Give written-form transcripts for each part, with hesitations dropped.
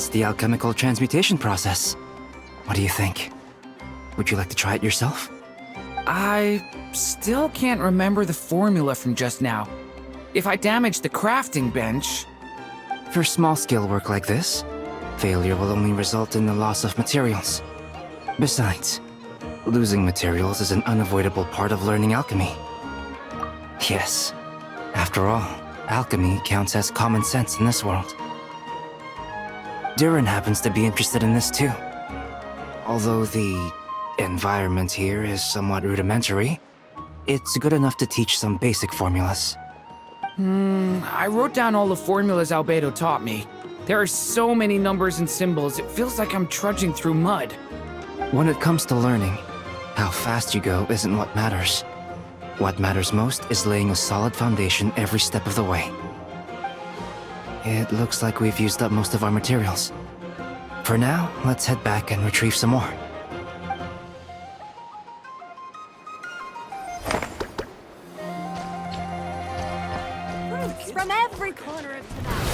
That's the alchemical transmutation process. What do you think? Would you like to try it yourself? I still can't remember the formula from just now. If I damage the crafting bench... For small-scale work like this, failure will only result in the loss of materials. Besides, losing materials is an unavoidable part of learning alchemy. Yes, after all, alchemy counts as common sense in this world. Durin happens to be interested in this too. Although the environment here is somewhat rudimentary, it's good enough to teach some basic formulas. I wrote down all the formulas Albedo taught me. There are so many numbers and symbols, it feels like I'm trudging through mud. When it comes to learning, how fast you go isn't what matters. What matters most is laying a solid foundation every step of the way. It looks like we've used up most of our materials. For now, let's head back and retrieve some more. Fruits from every corner of Tonight.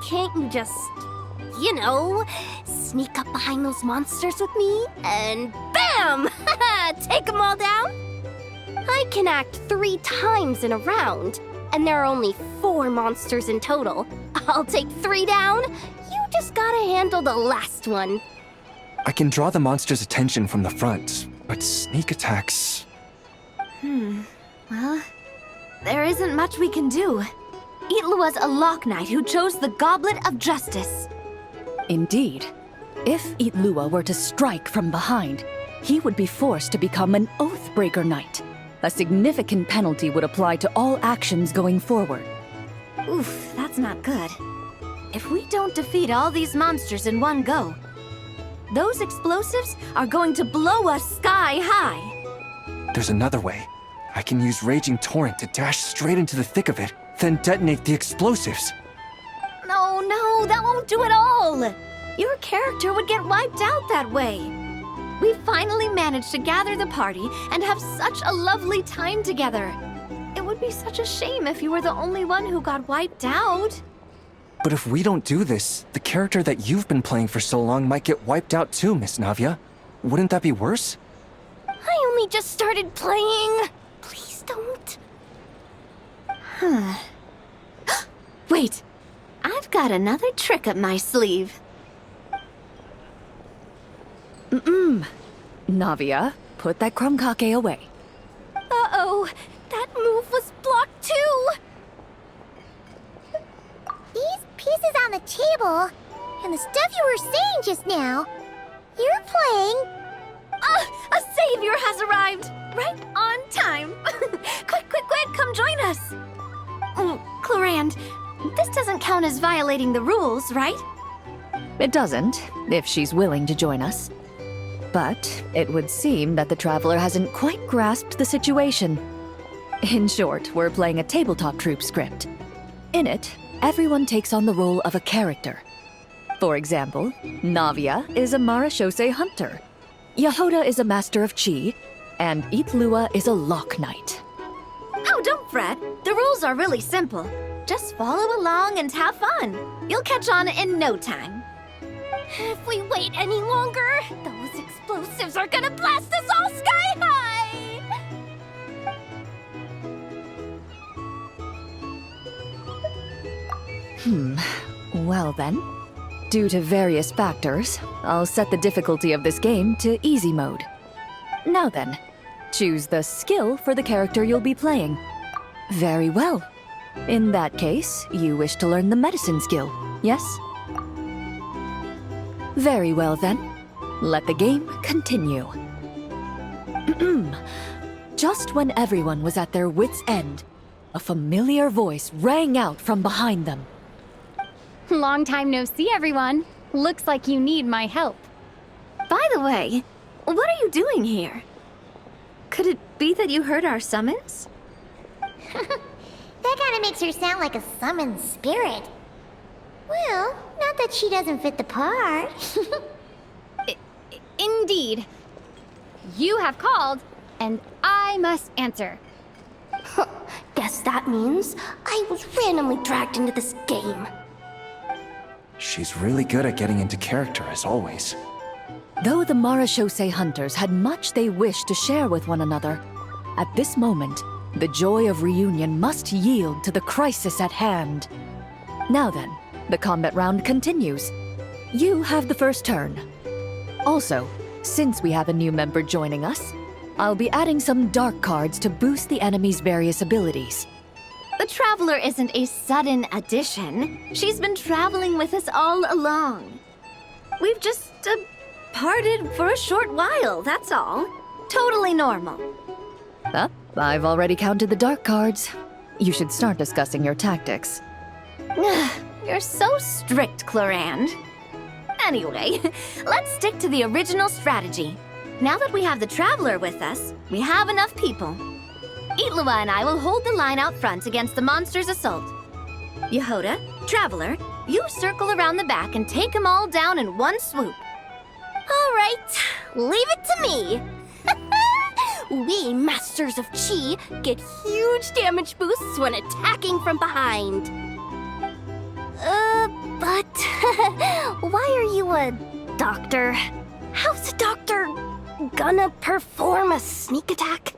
Can't you just, sneak up behind those monsters with me and BAM! Take them all down? I can act 3 times in a round, and there are only 4 monsters in total. I'll take 3 down. You just gotta handle the last one. I can draw the monster's attention from the front, but sneak attacks... Well, there isn't much we can do. Itlua's a Lock Knight who chose the Goblet of Justice. Indeed. If Itlua were to strike from behind, he would be forced to become an Oathbreaker Knight. A significant penalty would apply to all actions going forward. Oof, that's not good. If we don't defeat all these monsters in one go, those explosives are going to blow us sky high. There's another way. I can use Raging Torrent to dash straight into the thick of it, then detonate the explosives. No, that won't do it all. Your character would get wiped out that way. We finally managed to gather the party and have such a lovely time together. It would be such a shame if you were the only one who got wiped out. But if we don't do this, the character that you've been playing for so long might get wiped out too, Miss Navia. Wouldn't that be worse? I only just started playing. Please don't. Wait, I've got another trick up my sleeve. Navia, put that krumkake away. Uh-oh, that move was blocked too. These pieces on the table, and the stuff you were saying just now, you're playing... A savior has arrived! Right on time! Quick, come join us! Clorinde, this doesn't count as violating the rules, right? It doesn't, if she's willing to join us. But it would seem that the Traveler hasn't quite grasped the situation. In short, we're playing a tabletop troupe script. In it, everyone takes on the role of a character. For example, Navia is a Marashose hunter. Yahoda is a master of chi, and Itlua is a Lock Knight. Oh, don't fret. The rules are really simple. Just follow along and have fun. You'll catch on in no time. If we wait any longer, those explosives are gonna blast us all sky high! Well then, due to various factors, I'll set the difficulty of this game to easy mode. Now then, choose the skill for the character you'll be playing. Very well. In that case, you wish to learn the medicine skill, yes? Very well then. Let the game continue. Just when everyone was at their wits' end, a familiar voice rang out from behind them. Long time no see, everyone. Looks like you need my help. By the way, what are you doing here? Could it be that you heard our summons? That kinda makes her sound like a summoned spirit. Well, not that she doesn't fit the part. Indeed. You have called, and I must answer. Guess that means I was randomly dragged into this game. She's really good at getting into character, as always. Though the Marachose hunters had much they wished to share with one another, at this moment, the joy of reunion must yield to the crisis at hand. Now then, the combat round continues. You have the first turn. Also, since we have a new member joining us, I'll be adding some dark cards to boost the enemy's various abilities. The Traveler isn't a sudden addition. She's been traveling with us all along. We've just parted for a short while, that's all. Totally normal. I've already counted the dark cards. You should start discussing your tactics. You're so strict, Clorinde. Anyway, let's stick to the original strategy. Now that we have the Traveler with us, we have enough people. Itlua and I will hold the line out front against the monster's assault. Yehoda, Traveler, you circle around the back and take them all down in one swoop. All right, leave it to me. We Masters of Chi get huge damage boosts when attacking from behind. But why are you a doctor? How's a doctor gonna perform a sneak attack?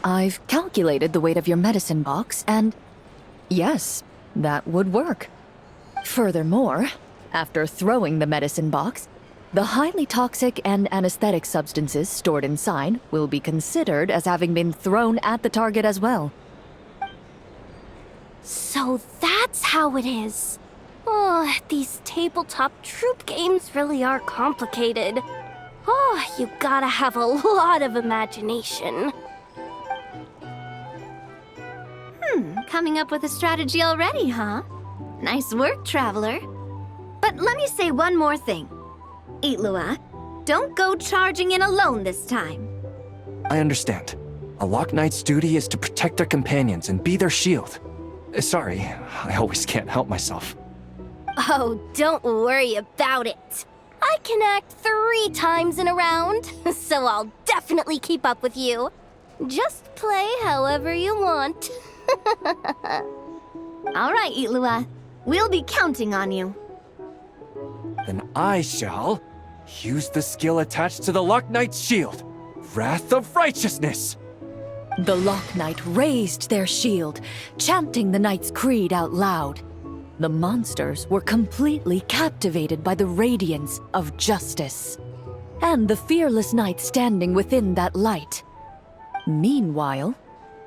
I've calculated the weight of your medicine box, and yes, that would work. Furthermore, after throwing the medicine box, the highly toxic and anesthetic substances stored inside will be considered as having been thrown at the target as well. So that's how it is. Oh, these tabletop troop games really are complicated. Oh, you gotta have a lot of imagination. Coming up with a strategy already, huh? Nice work, Traveler. But let me say one more thing. Itlua, don't go charging in alone this time. I understand. A Lock Knight's duty is to protect their companions and be their shield. Sorry, I always can't help myself. Oh, don't worry about it. I can act 3 times in a round, so I'll definitely keep up with you. Just play however you want. All right, Itlua. We'll be counting on you. Then I shall use the skill attached to the Lock Knight's shield, Wrath of Righteousness. The Lock Knight raised their shield, chanting the knight's creed out loud. The monsters were completely captivated by the radiance of justice, and the fearless knight standing within that light. Meanwhile,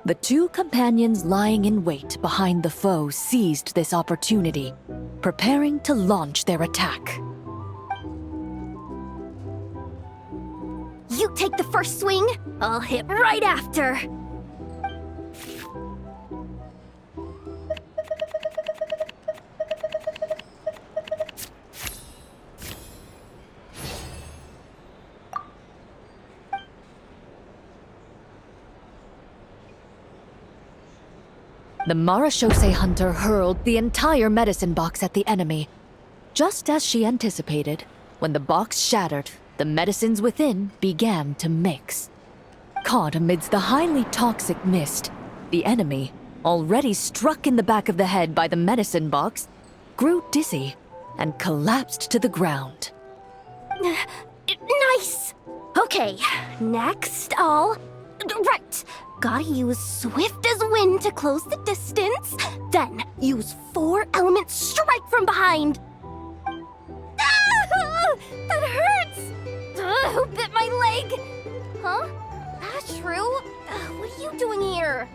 the 2 companions lying in wait behind the foe seized this opportunity, preparing to launch their attack. You take the first swing, I'll hit right after. The Marachose hunter hurled the entire medicine box at the enemy. just as she anticipated, when the box shattered, the medicines within began to mix. Caught amidst the highly toxic mist, the enemy, already struck in the back of the head by the medicine box, grew dizzy and collapsed to the ground. Nice! Okay, next Right! Gotta use swift as wind to close the distance, then use 4-element strike from behind! Ah! That hurts! Who bit my leg? Huh? Ashru? What are you doing here?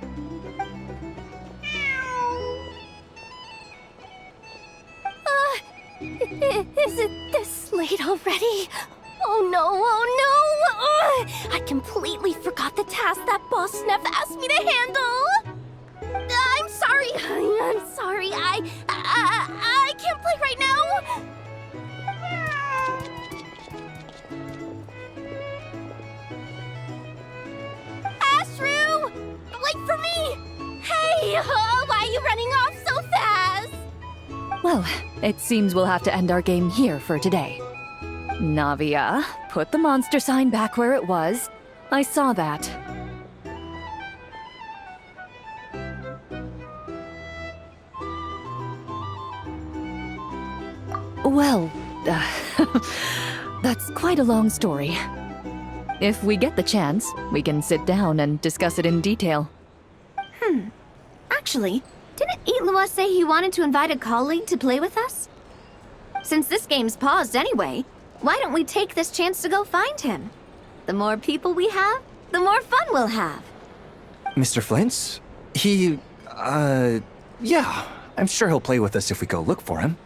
Is it this late already? Oh no! I completely forgot the task that Boss Neff asked me to handle! I'm sorry! I can't play right now! Ashru! Wait for me! Hey! Why are you running off so fast? Well, it seems we'll have to end our game here for today. Navia, put the monster sign back where it was. I saw that. Well, that's quite a long story. If we get the chance, we can sit down and discuss it in detail. Actually, didn't Itlua say he wanted to invite a colleague to play with us? Since this game's paused anyway, why don't we take this chance to go find him? The more people we have, the more fun we'll have. Mr. Flint's? Yeah, I'm sure he'll play with us if we go look for him.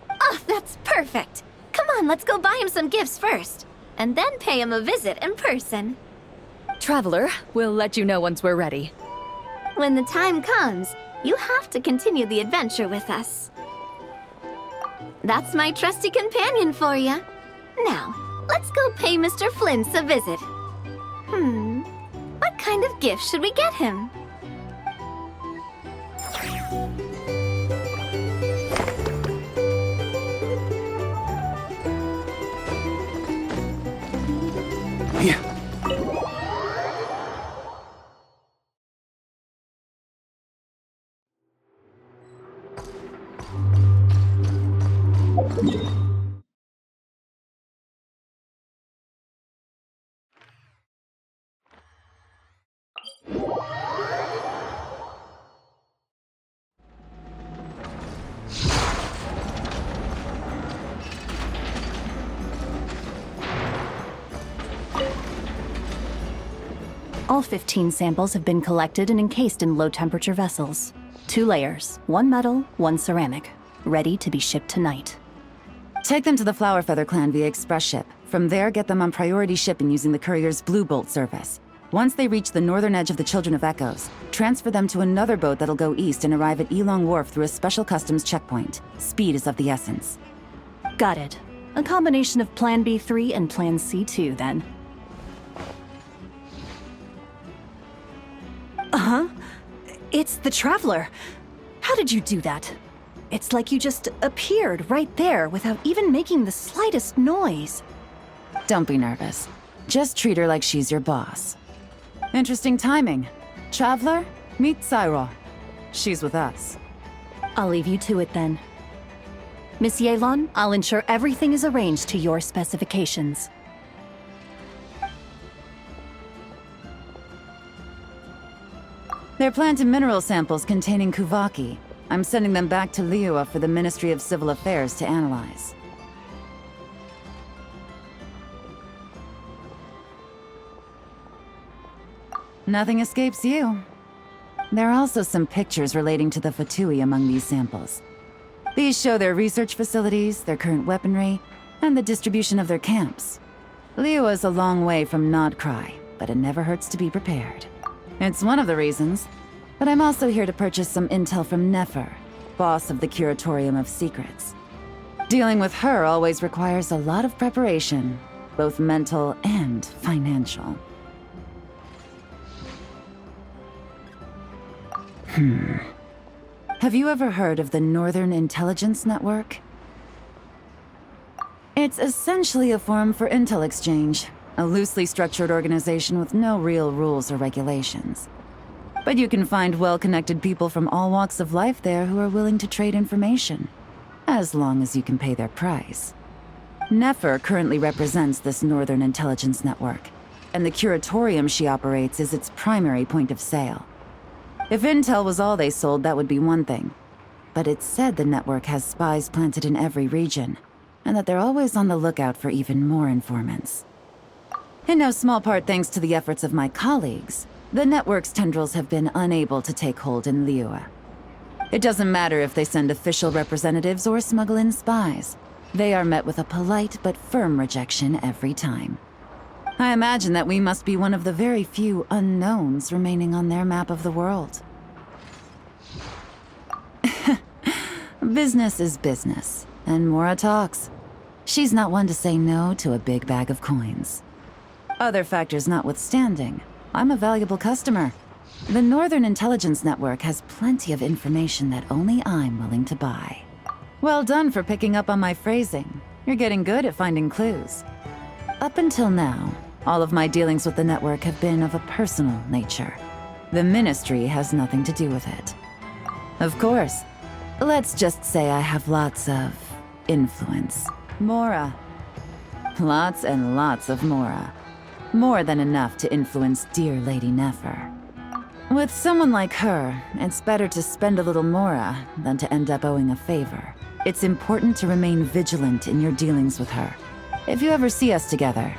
Oh, that's perfect. Come on, let's go buy him some gifts first, and then pay him a visit in person. Traveler, we'll let you know once we're ready. When the time comes, you have to continue the adventure with us. That's my trusty companion for you. Now, let's go pay Mr. Flint's a visit. What kind of gift should we get him? Yeah. All 15 samples have been collected and encased in low-temperature vessels. 2 layers, 1 metal, 1 ceramic, ready to be shipped tonight. Take them to the Flower Feather clan via express ship. From there, get them on priority shipping using the courier's Blue Bolt service. Once they reach the northern edge of the Children of Echoes, transfer them to another boat that'll go east and arrive at Elong Wharf through a special customs checkpoint. Speed is of the essence. Got it. A combination of Plan B3 and Plan C2, then. Uh-huh. It's the Traveler. How did you do that? It's like you just appeared right there without even making the slightest noise. Don't be nervous. Just treat her like she's your boss. Interesting timing. Traveler, meet Cyro. She's with us. I'll leave you to it then. Miss Yelan, I'll ensure everything is arranged to your specifications. They're plant and mineral samples containing Kuvaki. I'm sending them back to Liyue for the Ministry of Civil Affairs to analyze. Nothing escapes you. There are also some pictures relating to the Fatui among these samples. These show their research facilities, their current weaponry, and the distribution of their camps. Liyue is a long way from Nodcry, but it never hurts to be prepared. It's one of the reasons, but I'm also here to purchase some intel from Nefer, boss of the Curatorium of Secrets. Dealing with her always requires a lot of preparation, both mental and financial. Have you ever heard of the Northern Intelligence Network? It's essentially a forum for intel exchange, a loosely structured organization with no real rules or regulations. But you can find well-connected people from all walks of life there who are willing to trade information, as long as you can pay their price. Nefer currently represents this Northern Intelligence Network, and the curatorium she operates is its primary point of sale. If intel was all they sold, that would be one thing. But it's said the network has spies planted in every region, and that they're always on the lookout for even more informants. In no small part thanks to the efforts of my colleagues, the network's tendrils have been unable to take hold in Liyue. It doesn't matter if they send official representatives or smuggle in spies. They are met with a polite but firm rejection every time. I imagine that we must be one of the very few unknowns remaining on their map of the world. Business is business, and Mora talks. She's not one to say no to a big bag of coins. Other factors notwithstanding, I'm a valuable customer. The Northern Intelligence Network has plenty of information that only I'm willing to buy. Well done for picking up on my phrasing. You're getting good at finding clues. Up until now, all of my dealings with the network have been of a personal nature. The Ministry has nothing to do with it. Of course, let's just say I have lots of influence. Mora. Lots and lots of Mora. More than enough to influence dear Lady Nefer. With someone like her, it's better to spend a little Mora than to end up owing a favor. It's important to remain vigilant in your dealings with her. If you ever see us together,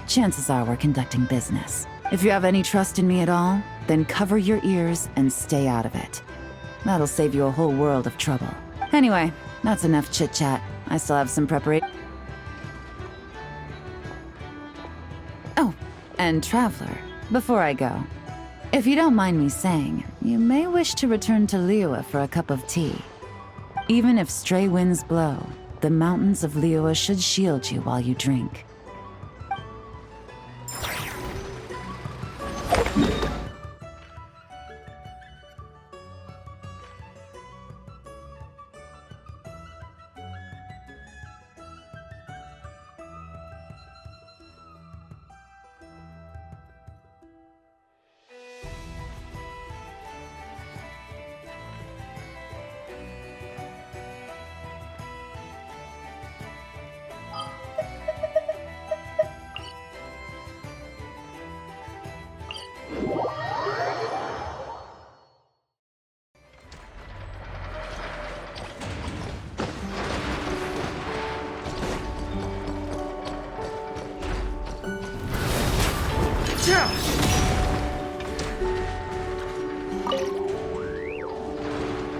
chances are we're conducting business. If you have any trust in me at all, then cover your ears and stay out of it. That'll save you a whole world of trouble. Anyway, that's enough chit-chat. I still have some preparation. Oh, and Traveler, before I go, if you don't mind me saying, you may wish to return to Liyue for a cup of tea. Even if stray winds blow, the mountains of Liyue should shield you while you drink.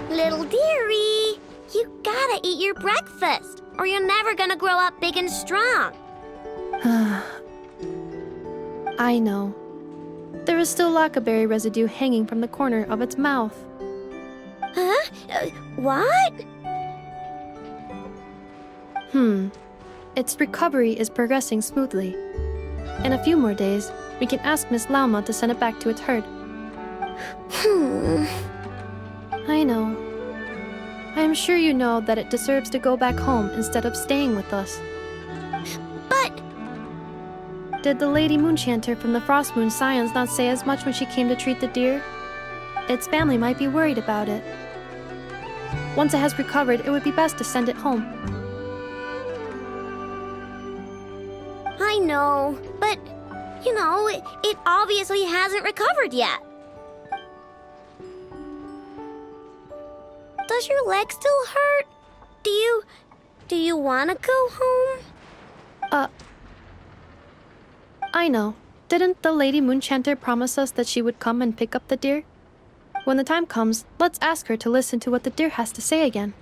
Little dearie, you gotta eat your breakfast, or you're never gonna grow up big and strong. I know. There is still lacquerberry residue hanging from the corner of its mouth. Huh? What? Its recovery is progressing smoothly. In a few more days, we can ask Miss Lauma to send it back to its herd. I know. I am sure you know that it deserves to go back home instead of staying with us. But... Did the Lady Moonchanter from the Frost Moon Scions not say as much when she came to treat the deer? Its family might be worried about it. Once it has recovered, it would be best to send it home. I know, but, you know, it obviously hasn't recovered yet. Does your leg still hurt? Do you want to go home? I know. Didn't the Lady Moonchanter promise us that she would come and pick up the deer? When the time comes, let's ask her to listen to what the deer has to say again.